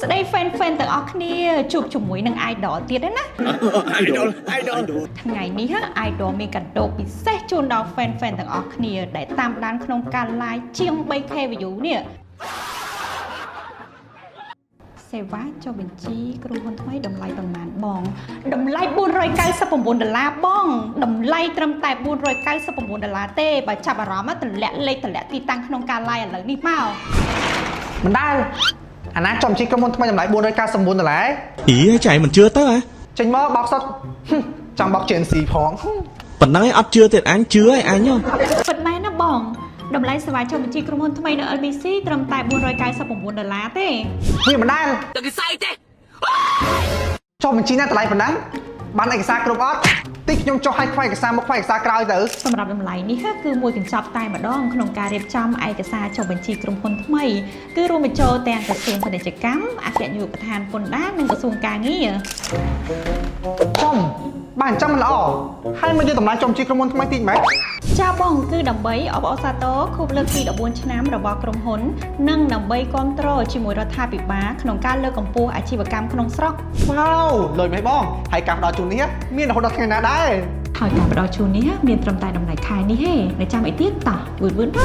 ស្ដី fan ទាំងអស់គ្នាជួបជាមួយនឹង idol ទៀតណា idol ថ្ងៃនេះ idol មានកាដូពិសេសជូនដល់ fan ទាំងអស់គ្នាដែលតាមដានក្នុងការ live ជាង 3k view នេះសេវាចុះបញ្ជីក្រុមហ៊ុនថ្មីតម្លៃប៉ុន្មានបងតម្លៃ$499បងតម្លៃត្រឹមតែ$499ទេបើចាប់អារម្មណ៍តម្លាក់លេខតម្លាក់ទីតាំងក្នុងការ live ឥឡូវនេះមកមិនដែលអាណាចំជីក្រុមហ៊ុនថ្មីតម្លៃ$499អីចៃមិនជឿទៅហ៎ ចេញមកបោកសុតចង់បោក Gen Z ផង ប៉ុណ្ណឹងឯងអត់ជឿទៀតអញជឿឯងអញពិតមែនណាបងតម្លៃសេវាចុះបញ្ជីក្រុមហ៊ុនថ្មីនៅ LBC ត្រឹមតែ$499ទេវាមិនដែលទៅគេស្អីទេចុះបញ្ជីណាតម្លៃប៉ុណ្ណឹងបានឯកសារគ្រប់អត់តិចខ្ញុំចុះឲ្យខ្វែឯកសារមកខ្វែឯកសារក្រោយទៅសម្រាប់តម្លៃនេះគឺមួយកញ្ចប់តែម្ដងក្នុងការរៀបចំឯកសារចុះបញ្ជីក្រុមហ៊ុនថ្មីគឺរួមបញ្ចូលទាំងក្រសួងពាណិជ្ជកម្មអគ្គនាយកដ្ឋានពន្ធដារនិងក្រសួងការងារចំបានចាំមិនល្អហើយមកយកតម្លៃចំជីក្រុមហ៊ុនថ្មីតិចម៉េចចាបងគឺដើម្បីអបអរសាទរខួបលើកទី14ឆ្នាំរបស់ក្រុមហ៊ុននិងដើម្បីគ្រប់គ្រងជាមួយរដ្ឋាភិបាលក្នុងការលើកកម្ពស់អាជីវកម្មក្នុងស្រុកវ៉ាវលុយមិនបងហើយការផ្ដល់ជូននេះមានរហូតដល់ថ្ងៃណាដែរហើយការផ្ដល់ជូននេះមានត្រឹមតែតម្លៃខែនេះទេនៅចាំអីទៀតតោះវឿនទៅ